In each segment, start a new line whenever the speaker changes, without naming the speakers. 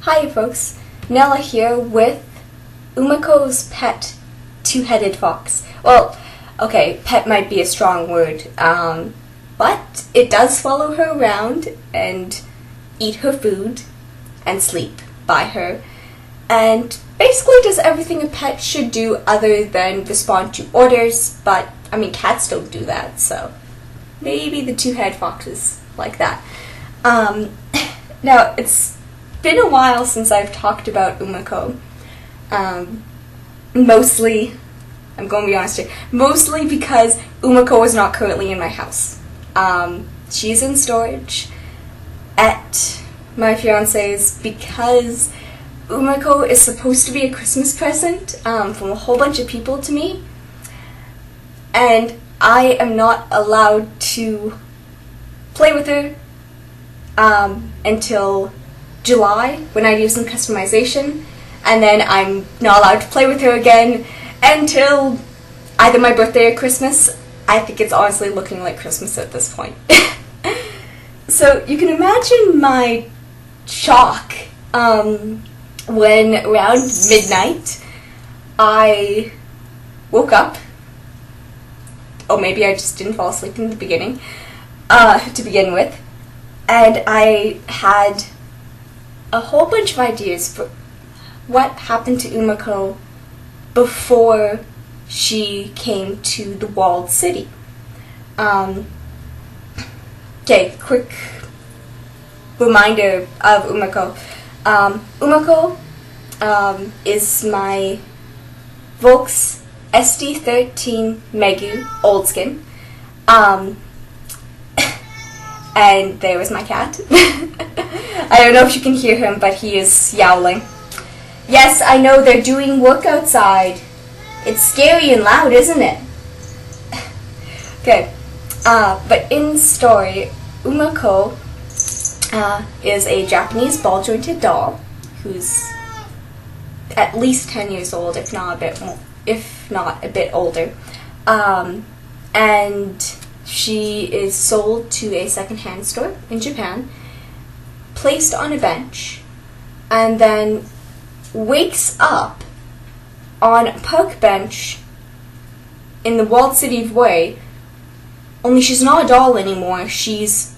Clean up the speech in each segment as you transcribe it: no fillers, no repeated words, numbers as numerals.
Hi folks, Nella here with Umeko's pet, two-headed fox. Well, okay, pet might be a strong word, but it does follow her around and eat her food and sleep by her, and basically does everything a pet should do other than respond to orders, but, I mean, cats don't do that, so maybe the two-headed fox is like that. Now, it's been a while since I've talked about Umeko. Mostly, I'm going to be honest here, mostly because Umeko is not currently in my house. She's in storage at my fiance's because Umeko is supposed to be a Christmas present from a whole bunch of people to me, and I am not allowed to play with her until July, when I do some customization, and then I'm not allowed to play with her again until either my birthday or Christmas. I think it's honestly looking like Christmas at this point. So you can imagine my shock when around midnight I woke up. Oh, maybe I just didn't fall asleep in the beginning, to begin with, and I had a whole bunch of ideas for what happened to Umeko before she came to the Walled City. Okay, quick reminder of Umeko. Umeko is my Volks SD13 Megu Old Skin. And there was my cat. I don't know if you can hear him, but he is yowling. Yes, I know they're doing work outside. It's scary and loud, isn't it? Okay, but in story, Umeko is a Japanese ball-jointed doll who's at least 10 years old, if not a bit older, and she is sold to a second-hand store in Japan, placed on a bench, and then wakes up on a park bench in the Walled City of Wei, only she's not a doll anymore, she's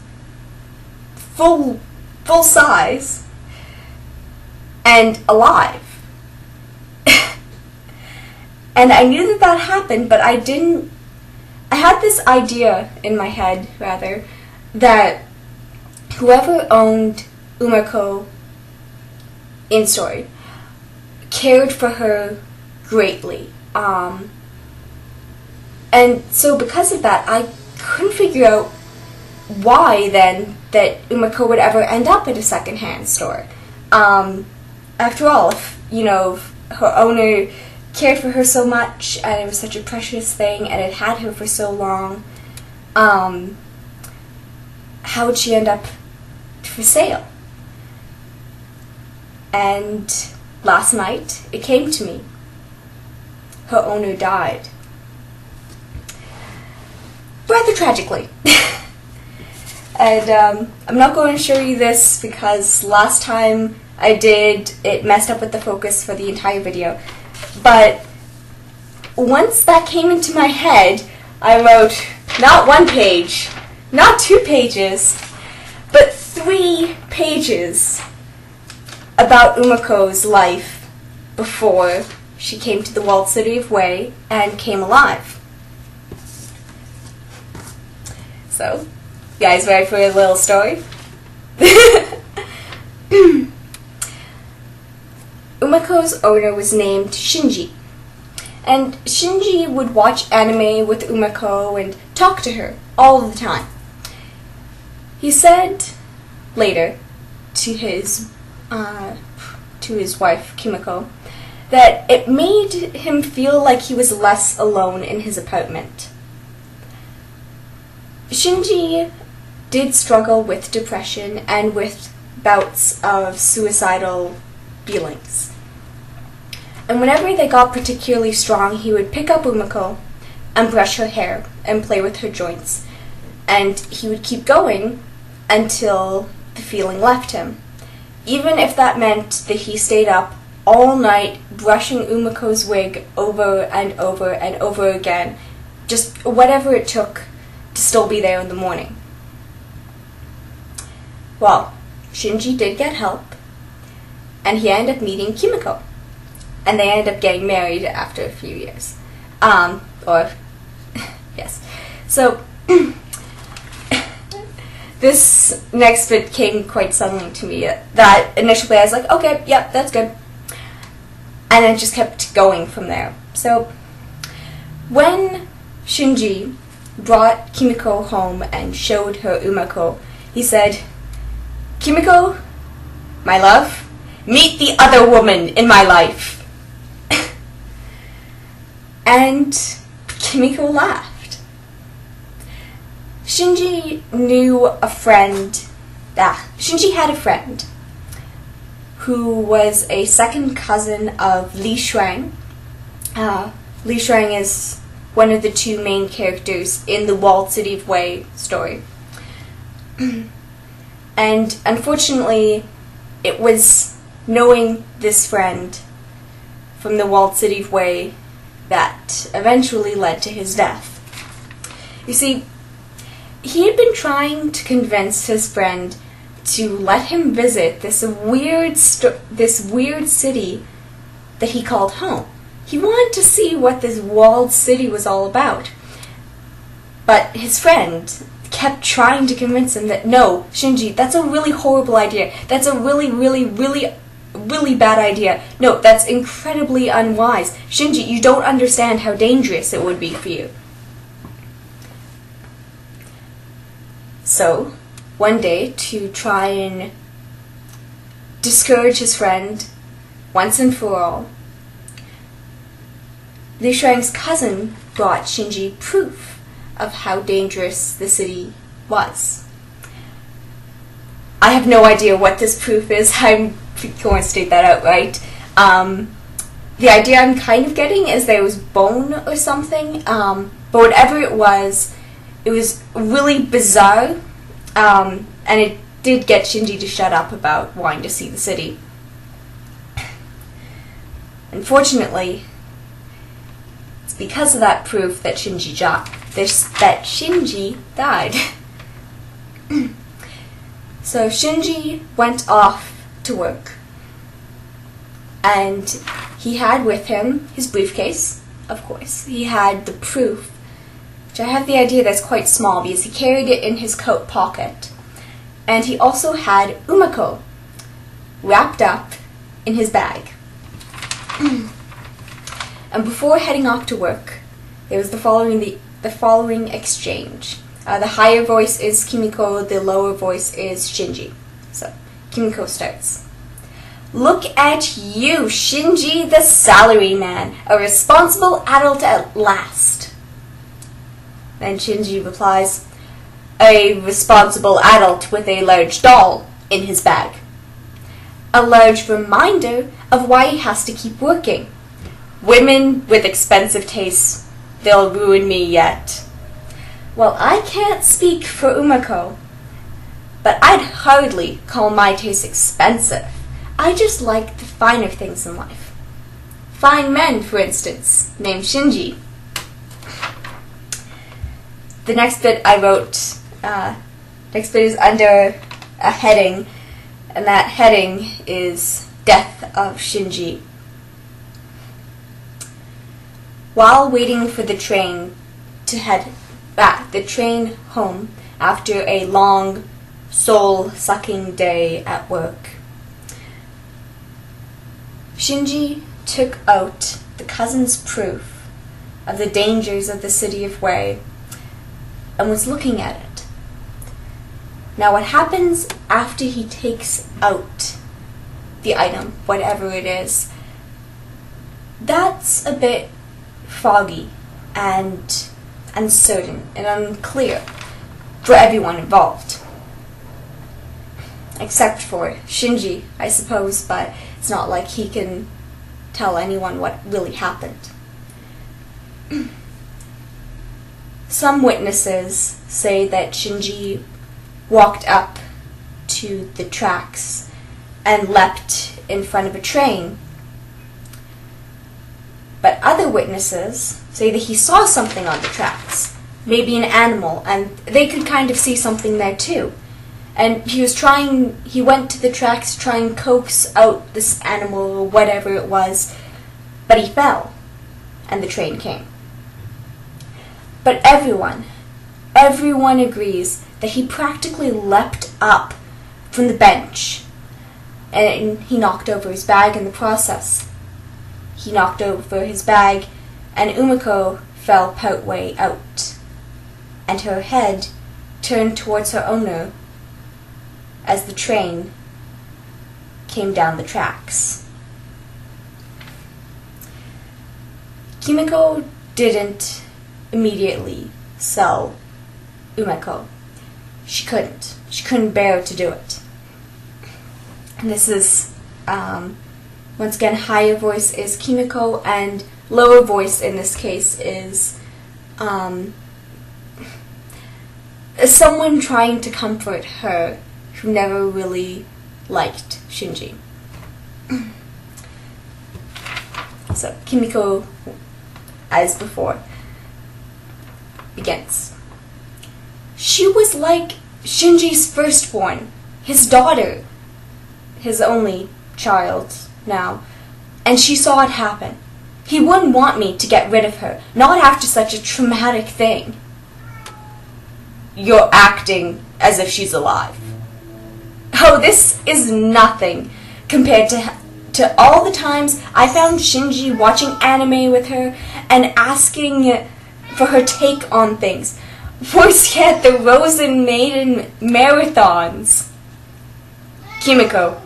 full size and alive. And I knew that happened, but I had this idea in my head, rather, that whoever owned Umeko in story cared for her greatly. And so because of that, I couldn't figure out why then that Umeko would ever end up at a second-hand store. After all, if, her owner cared for her so much, and it was such a precious thing, and it had her for so long, how would she end up for sale? And last night, it came to me. Her owner died. Rather tragically. And I'm not going to show you this because last time I did, it messed up with the focus for the entire video. But once that came into my head, I wrote not 1 page, not 2 pages, but 3 pages about Umeko's life before she came to the Walled City of Wei and came alive. So, you guys ready for a little story? Umeko's owner was named Shinji, and Shinji would watch anime with Umeko and talk to her all the time. He said later to his wife Kimiko that it made him feel like he was less alone in his apartment. Shinji did struggle with depression and with bouts of suicidal feelings. And whenever they got particularly strong, he would pick up Umeko and brush her hair and play with her joints. And he would keep going until the feeling left him. even if that meant that he stayed up all night brushing Umeko's wig over and over and over again, just whatever it took to still be there in the morning. Well, Shinji did get help, and he ended up meeting Kimiko, and they ended up getting married after a few years. Yes. So, this next bit came quite suddenly to me, that initially I was like, okay, yep, that's good. And it just kept going from there. So, when Shinji brought Kimiko home and showed her Umeko, he said, "Kimiko, my love, meet the other woman in my life." And Kimiko laughed. Shinji had a friend who was a second cousin of Li Shuang. Li Shuang is one of the two main characters in the Walled City of Wei story. And unfortunately, it was knowing this friend from the Walled City of Wei that eventually led to his death. You see, he had been trying to convince his friend to let him visit this weird city that he called home. He wanted to see what this walled city was all about. But his friend kept trying to convince him that, no, Shinji, that's a really horrible idea. That's a really, really, really, really bad idea. No, that's incredibly unwise. Shinji, you don't understand how dangerous it would be for you. So, one day, to try and discourage his friend once and for all, Li Shuang's cousin brought Shinji proof of how dangerous the city was. I have no idea what this proof is. I'm going to state that outright. The idea I'm kind of getting is there was bone or something, but whatever it was really bizarre, and it did get Shinji to shut up about wanting to see the city. Unfortunately, it's because of that proof that Shinji died. So Shinji went off to work, and he had with him his briefcase, of course. He had the proof, which I have the idea that's quite small because he carried it in his coat pocket. And he also had Umeko wrapped up in his bag. And before heading off to work, there was the following exchange. The higher voice is Kimiko, the lower voice is Shinji. So, Kimiko starts. "Look at you, Shinji the salaryman, a responsible adult at last." Then Shinji replies, "A responsible adult with a large doll in his bag. A large reminder of why he has to keep working. Women with expensive tastes, they'll ruin me yet." Well, I can't speak for Umeko, but I'd hardly call my taste expensive. I just like the finer things in life. Fine men, for instance, named Shinji. The next bit I wrote, next bit is under a heading, and that heading is Death of Shinji. While waiting for the train to head back, the train home after a long, soul-sucking day at work, Shinji took out the cousin's proof of the dangers of the city of Wei and was looking at it. Now what happens after he takes out the item, whatever it is, that's a bit foggy and uncertain and unclear for everyone involved. Except for Shinji, I suppose, but it's not like he can tell anyone what really happened. Some witnesses say that Shinji walked up to the tracks and leapt in front of a train. But other witnesses say that he saw something on the tracks, maybe an animal, and they could kind of see something there too. And he went to the tracks to try and coax out this animal or whatever it was, but he fell, and the train came. But everyone agrees that he practically leapt up from the bench, and he knocked over his bag in the process. He knocked over his bag, and Umeko fell partway out, and her head turned towards her owner as the train came down the tracks. Kimiko didn't immediately sell Umeko. She couldn't. She couldn't bear to do it. And this is, once again, higher voice is Kimiko, and lower voice in this case is someone trying to comfort her who never really liked Shinji. So Kimiko, as before, begins. She was like Shinji's firstborn, his daughter, his only child now, and she saw it happen. He wouldn't want me to get rid of her, not after such a traumatic thing. You're acting as if she's alive. Oh, this is nothing compared to all the times I found Shinji watching anime with her and asking for her take on things. Worse yet, the Rosen Maiden marathons. Kimiko,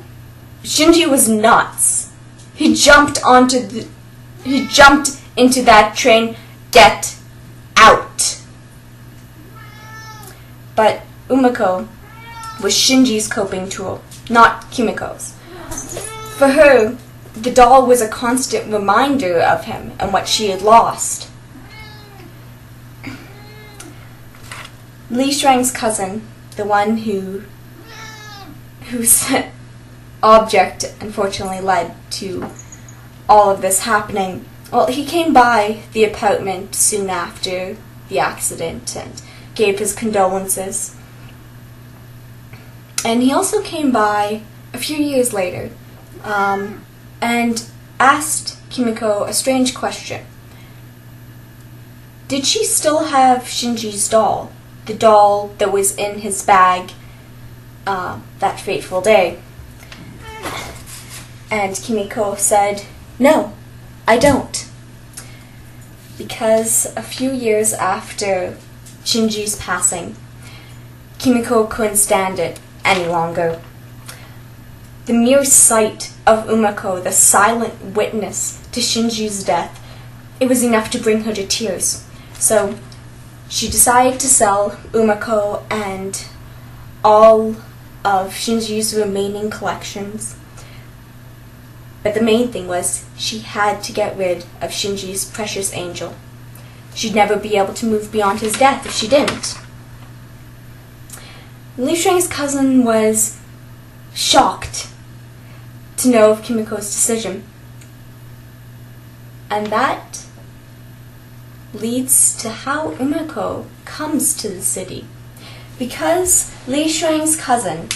Shinji was nuts. He jumped into that train. Get out. But Umeko was Shinji's coping tool, not Kimiko's. For her, the doll was a constant reminder of him and what she had lost. Li Shuang's cousin, the one whose object unfortunately led to all of this happening, well, he came by the apartment soon after the accident and gave his condolences. And he also came by a few years later and asked Kimiko a strange question. Did she still have Shinji's doll? The doll that was in his bag that fateful day? And Kimiko said, "No, I don't." Because a few years after Shinji's passing, Kimiko couldn't stand it any longer. The mere sight of Umeko, the silent witness to Shinji's death, it was enough to bring her to tears. So she decided to sell Umeko and all of Shinji's remaining collections. But the main thing was she had to get rid of Shinji's precious angel. She'd never be able to move beyond his death if she didn't. Li Shuang's cousin was shocked to know of Kimiko's decision. And that leads to how Umeko comes to the city. Because Li Shuang's cousin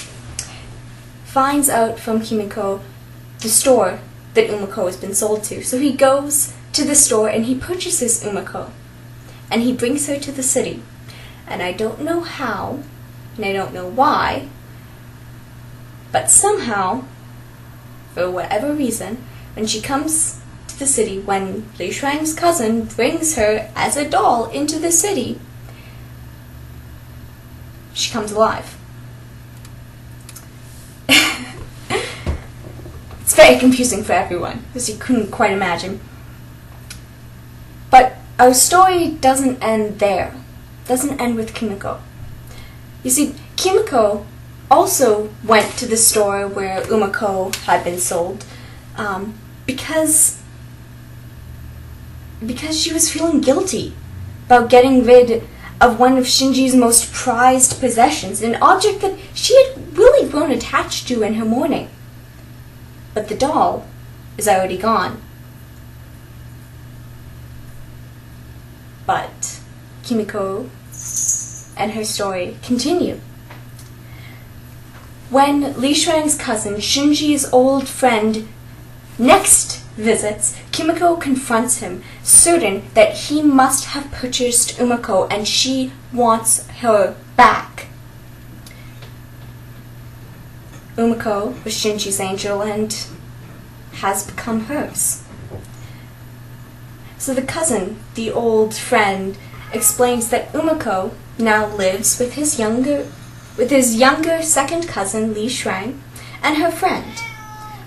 finds out from Kimiko the store that Umeko has been sold to. So he goes to the store and he purchases Umeko. And he brings her to the city. And I don't know how, and I don't know why, but somehow, for whatever reason, when she comes to the city, when Li Shuang's cousin brings her as a doll into the city, she comes alive. It's very confusing for everyone, because you couldn't quite imagine. But our story doesn't end there. It doesn't end with Kimiko. You see, Kimiko also went to the store where Umeko had been sold because she was feeling guilty about getting rid of one of Shinji's most prized possessions, an object that she had really grown attached to in her mourning. but the doll is already gone. But Kimiko and her story continue. When Li Shuang's cousin, Shinji's old friend, next visits, Kimiko confronts him, certain that he must have purchased Umeko and she wants her back. Umeko was Shinji's angel and has become hers. So the cousin, the old friend, explains that Umeko now lives with his younger second cousin Li Shuang and her friend.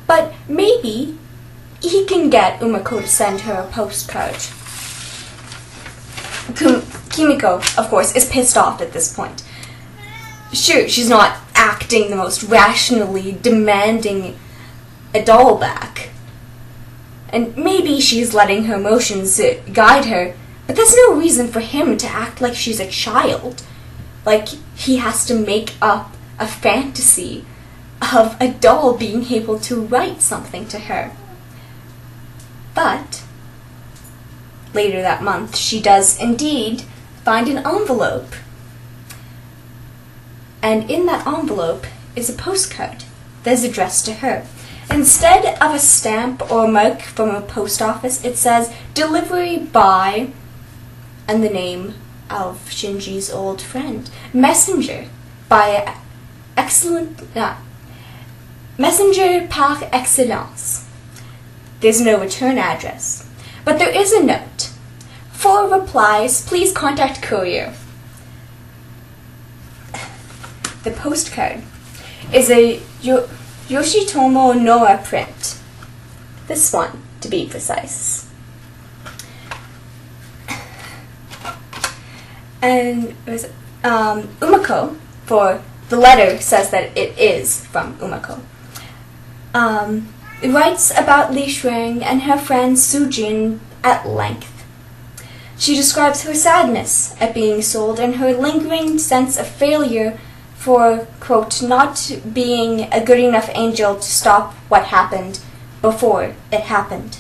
But maybe he can get Umeko to send her a postcard. Kimiko, of course, is pissed off at this point. Sure, she's not acting the most rationally, demanding a doll back. And maybe she's letting her emotions guide her, but that's no reason for him to act like she's a child. Like he has to make up a fantasy of a doll being able to write something to her. But later that month, she does indeed find an envelope. And in that envelope is a postcard that is addressed to her. Instead of a stamp or mark from a post office, it says, "Delivery by," and the name of Shinji's old friend. Messenger by Messenger par excellence. There's no return address, but there is a note. For replies, please contact courier. The postcard is a Yoshitomo Noa print. This one, to be precise. And it was Umeko, for the letter says that it is from Umeko. It writes about Li Shuang and her friend Sujin at length. She describes her sadness at being sold and her lingering sense of failure for, quote, not being a good enough angel to stop what happened before it happened.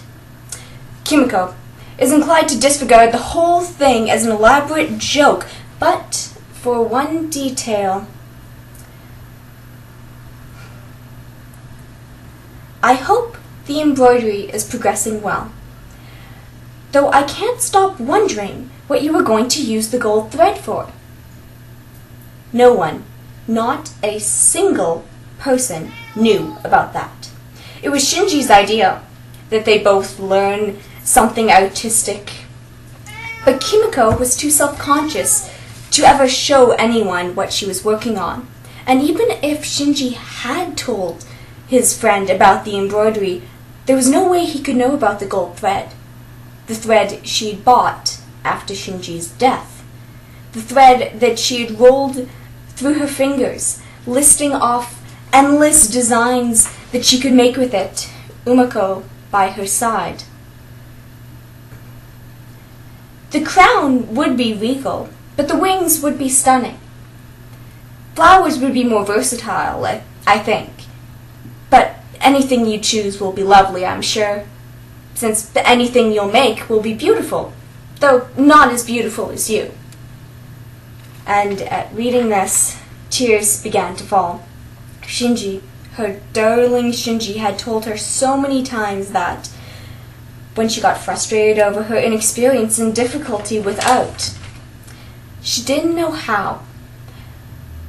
Kimiko is inclined to disregard the whole thing as an elaborate joke, but for one detail. I hope the embroidery is progressing well, though I can't stop wondering what you were going to use the gold thread for. No one, not a single person, knew about that. It was Shinji's idea that they both learn something artistic. But Kimiko was too self-conscious to ever show anyone what she was working on. And even if Shinji had told his friend about the embroidery, there was no way he could know about the gold thread. The thread she'd bought after Shinji's death. The thread that she had rolled through her fingers, listing off endless designs that she could make with it, Umeko by her side. The crown would be regal, but the wings would be stunning. Flowers would be more versatile, I think. But anything you choose will be lovely, I'm sure, since anything you'll make will be beautiful, though not as beautiful as you. And at reading this, tears began to fall. Shinji, her darling Shinji, had told her so many times that when she got frustrated over her inexperience and difficulty with art, she didn't know how,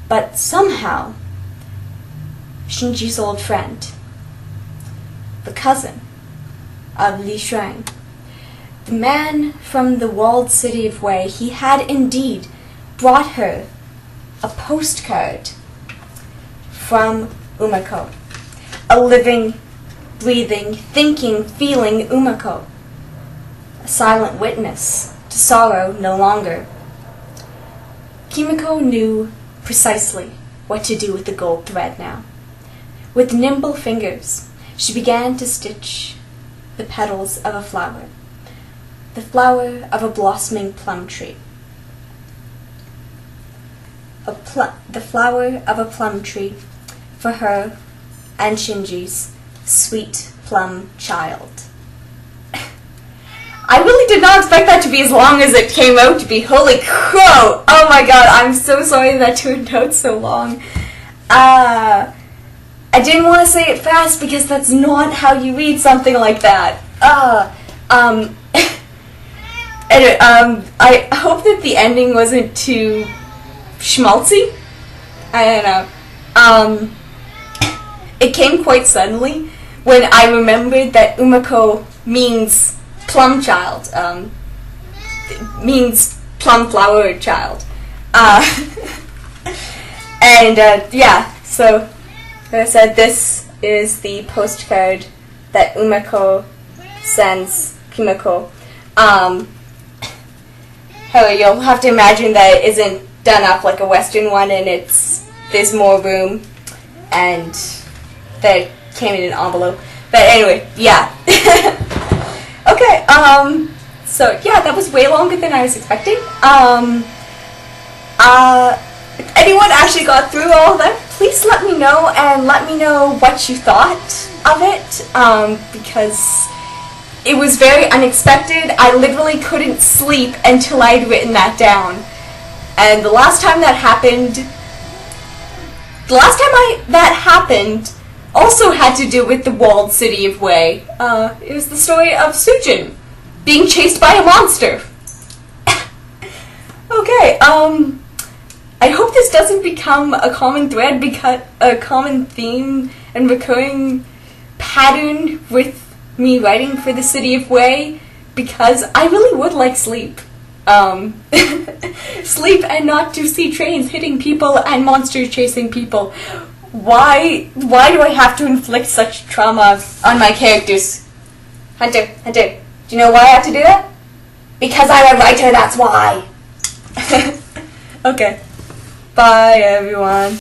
but somehow Shinji's old friend, the cousin of Li Shuang, the man from the Walled City of Wei, he had indeed brought her a postcard from Umeko, a living, breathing, thinking, feeling Umeko, a silent witness to sorrow no longer. Kimiko knew precisely what to do with the gold thread now. With nimble fingers, she began to stitch the petals of a flower, the flower of a blossoming plum tree. The flower of a plum tree for her and Shinji's sweet plum child. I really did not expect that to be as long as it came out to be. Holy crow! Oh my god, I'm so sorry that turned out so long. I didn't want to say it fast because that's not how you read something like that. Anyway, I hope that the ending wasn't too schmaltzy. I don't know. It came quite suddenly when I remembered that Umeko means plum child, means plum flower child. Yeah, so like I said, this is the postcard that Umeko sends Kimiko. However, you'll have to imagine that it isn't done up like a Western one, and there's more room, and that it came in an envelope. But anyway, yeah. Okay, so yeah, that was way longer than I was expecting. If anyone actually got through all of that, please let me know, and let me know what you thought of it, because it was very unexpected. I literally couldn't sleep until I'd written that down. And the last time that happened also had to do with the Walled City of Wei. It was the story of Sujin being chased by a monster. Okay, I hope this doesn't become a common thread, because a common theme and recurring pattern with me writing for the City of Wei, because I really would like sleep. Sleep and not to see trains hitting people and monsters chasing people. Why do I have to inflict such trauma on my characters? Hunter, do you know why I have to do that? Because I'm a writer, that's why. Okay. Bye, everyone.